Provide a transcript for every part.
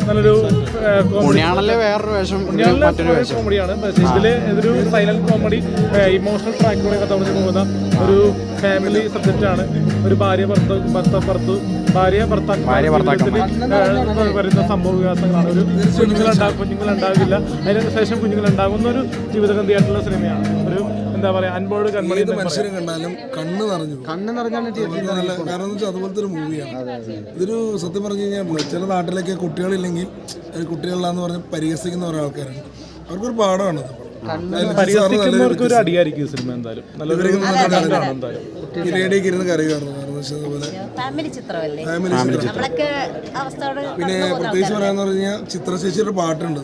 നല്ലൊരു വേറൊരു വേഷം കോമഡിയാണ്. ഇതിൽ ഇതൊരു സൈലന്റ് കോമഡി ഇമോഷണൽ ട്രാക്കിലൂടെ കഥ പറഞ്ഞു പോകുന്ന ഒരു ഫാമിലി സബ്ജക്റ്റാണ്. ഒരു ഭാര്യ ഭർത്താക്കന്മാർ വരുന്ന സംഭവ വികാസങ്ങളാണ്. ഒരു കുഞ്ഞുങ്ങളുണ്ടാകില്ല, അതിന് ശേഷം കുഞ്ഞുങ്ങളുണ്ടാകുന്ന ഒരു ജീവിതഗന്ധിയായിട്ടുള്ള സിനിമയാണ്. ഒരു എന്താ പറയാ, അൻപോട് കൺമണി മനുഷ്യരെ കണ്ടാലും കണ്ണ് നിറഞ്ഞാണ്. കാരണം വെച്ചാൽ അതുപോലത്തെ ഒരു മൂവിയാണ്. ഇതൊരു സത്യം പറഞ്ഞു കഴിഞ്ഞാൽ ചില നാട്ടിലൊക്കെ കുട്ടികളില്ലെങ്കിൽ കുട്ടികളിലാന്ന് പറഞ്ഞ് പരിഹസിക്കുന്ന ഓരോ ആൾക്കാരാണ്. അവർക്കൊരു പാഠമാണ്. പരിഹസിക്കുന്നവർക്ക് ഒരു അടിയായിരിക്കും സിനിമ. എന്തായാലും ഇരുന്ന് കറി കാണുന്നു. പിന്നെ പ്രത്യേകിച്ച് പറയാന്ന് പറഞ്ഞാൽ ചിത്ര ചേച്ചിയുടെ പാട്ടുണ്ട്,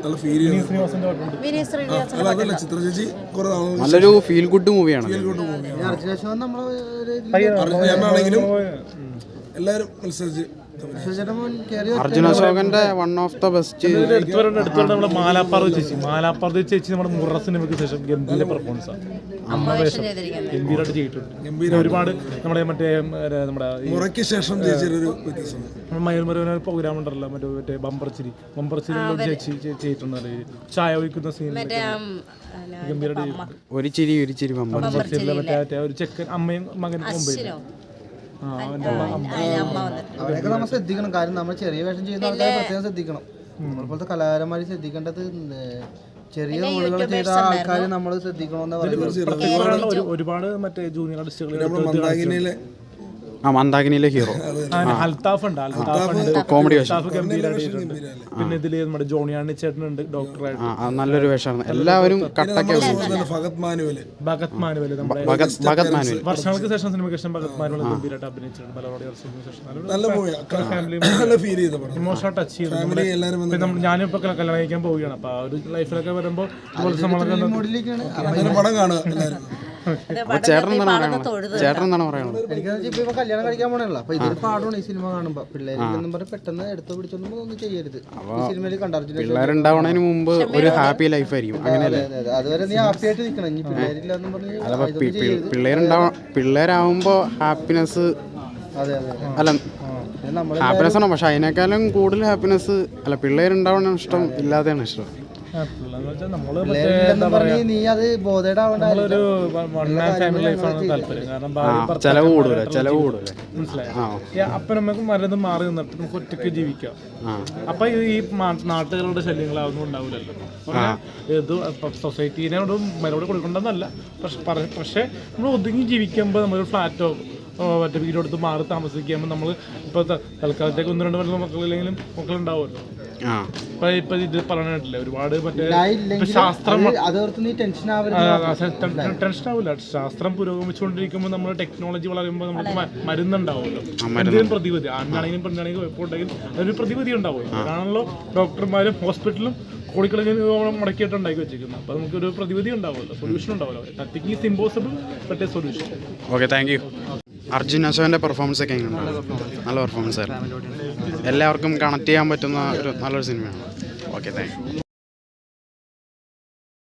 നല്ല ഫീൽ ചെയ്യുന്നത്. അതല്ല, ചിത്ര ചേച്ചി കുറെ നല്ലൊരു ഫീൽ ഗുഡ് മൂവിയാണ്. ഞാനാണെങ്കിലും എല്ലാവരും മത്സരിച്ച് അർജുന അശോകന്റെ വൺ ഓഫ് ദ ബെസ്റ്റ്. നമ്മുടെ മാലാപ്പാർവതി ചേച്ചി നമ്മുടെ മുറ സിനിമയ്ക്ക് ശേഷം ഗംഭീര പെർഫോമൻസ് ആണ്. ഗംഭീരമായിട്ട് ചെയ്തിട്ടുണ്ട്. ഒരുപാട് നമ്മുടെ മുറയ്ക്ക് ശേഷം മയൂർമരവന പ്രോഗ്രാം ഉണ്ടല്ലോ, മറ്റേ ബമ്പർച്ചിരി ചേച്ചി ചെയ്തിട്ടുണ്ട്. ചായ ഒഴിക്കുന്ന സീൻ ഗംഭീരമായിട്ട് ഒരു ചിരി മറ്റേ ഒരു ചെക്കൻ അമ്മയും മകനും മുമ്പേ അവരൊക്കെ നമ്മൾ ശ്രദ്ധിക്കണം. കാര്യം നമ്മൾ ചെറിയ വേഷം ചെയ്യുന്ന ആൾക്കാരെ പ്രത്യേകം ശ്രദ്ധിക്കണം. നമ്മളെപ്പോലത്തെ കലാകാരന്മാർ ശ്രദ്ധിക്കേണ്ടത് ചെറിയ റോളുകൾ ചെയ്ത ആൾക്കാർ നമ്മൾ ശ്രദ്ധിക്കണമെന്ന് പറയുന്നത്. ഒരുപാട് മറ്റേ ജൂനിയർ ആർട്ടിസ്റ്റുകൾ മന്ദാകിനിയിലെ ഹീറോ അൽത്താഫ് ഉണ്ട്, കോമഡി പിന്നെ ഇതില് നമ്മുടെ ജോണിയാണി ചേട്ടനുണ്ട് ഡോക്ടറായിട്ട്. നല്ലൊരു വേഷമാണ്. എല്ലാവരും കട്ടൊക്കെ ഭഗത് മാനുവൽ വർഷങ്ങൾക്ക് ശേഷം സിനിമയ്ക്ക് ശേഷം ഭഗത് മാനുവൽ ഗംഭീരമായിട്ട് അഭിനയിച്ചിട്ടുണ്ട്. പലരോട് ഇമോഷണൽ ടച്ച് ചെയ്തു. ഞാനിപ്പോ കല്യാണം കഴിക്കാൻ പോവുകയാണ്. അപ്പൊ ആ ഒരു ലൈഫിലൊക്കെ വരുമ്പോൾ ചേട്ടനെന്താണ് പറയാനുള്ളത്? എനിക്കെന്ന് കല്യാണം കഴിക്കാൻ പോണല്ലോ. അപ്പൊ ഇതൊരു പാടാണ് ഈ സിനിമ കാണുമ്പോ. പിള്ളേരെന്നും പറഞ്ഞ് പെട്ടെന്ന് എടുത്ത് പിടിച്ചൊന്നും ഒന്നും ചെയ്യരുത്. ഈ സിനിമയിൽ കണ്ടർജുന പിള്ളേരുണ്ടാവണതിന് മുമ്പ് ഒരു ഹാപ്പി ലൈഫ് ആയിരിക്കും. അങ്ങനെയല്ലേ? അതുവരെ നീ ഹാപ്പി ആയിട്ട് നിൽക്കണം. ഇനി പിള്ളേരില്ലാന്നും പറഞ്ഞ് പിള്ളേരാവുമ്പോ ഹാപ്പിനെസ് അല്ല ഹാപ്പിനെസ് ആണോ, പക്ഷെ അതിനേക്കാളും കൂടുതൽ ഹാപ്പിനെസ് അല്ല പിള്ളേരുണ്ടാവണ ഇഷ്ടം ഇല്ലാതെയാണ് ഇഷ്ടം. ചെലവ് കൂടുതല അപ്പനമ്മക്കും മരുന്ന് മാറി നിന്നിട്ട് നമുക്ക് ഒറ്റയ്ക്ക് ജീവിക്കാം. അപ്പൊ ഈ നാട്ടുകാരുടെ ശല്യങ്ങളൊന്നും ഉണ്ടാവില്ലല്ലോ. ഇത് സൊസൈറ്റീനോട് മരോട് കൊടുക്കണ്ടെന്നല്ല, പക്ഷെ നമ്മൾ ഒതുങ്ങി ജീവിക്കുമ്പോൾ നമ്മളൊരു ഫ്ലാറ്റോ മറ്റേ വീടെടുത്ത് മാറി താമസിക്കുമ്പോൾ നമ്മൾ ഇപ്പോൾ തൽക്കാലത്തേക്ക് 1-2 മക്കളില്ലെങ്കിലും മക്കളുണ്ടാവുമല്ലോ. ഇപ്പൊ ഇത് പറഞ്ഞിട്ടില്ല ഒരുപാട് മറ്റേ ടെൻഷൻ ആവില്ല. ശാസ്ത്രം പുരോഗമിച്ചുകൊണ്ടിരിക്കുമ്പോൾ നമ്മൾ ടെക്നോളജി വളരുമ്പോൾ നമുക്ക് മരുന്നുണ്ടാവുമല്ലോ. എന്തെങ്കിലും പ്രതിവിധി ആണാണെങ്കിലും പെണ്ണാണെങ്കിലും കുഴപ്പമുണ്ടെങ്കിൽ അതൊരു പ്രതിവിധി ഉണ്ടാവും. അതാണല്ലോ ഡോക്ടർമാരും ഹോസ്പിറ്റലും കോടിക്കണക്കിന് മുടക്കിയിട്ട് ഉണ്ടാക്കി വെച്ചിരിക്കുന്നത്. അപ്പോൾ നമുക്കൊരു പ്രതിവിധി ഉണ്ടാവുമല്ലോ, സൊല്യൂഷൻ ഉണ്ടാവുമല്ലോ. Nothing is impossible but a solution. Okay, thank you. Arjun അശോകൻ്റെ പെർഫോമൻസ് ഒക്കെ എങ്ങനെയുണ്ട്? നല്ല പെർഫോമൻസ് ആയിരുന്നു. എല്ലാവർക്കും കണക്ട് ചെയ്യാൻ പറ്റുന്ന ഒരു നല്ലൊരു സിനിമയാണ്. Okay, thank U.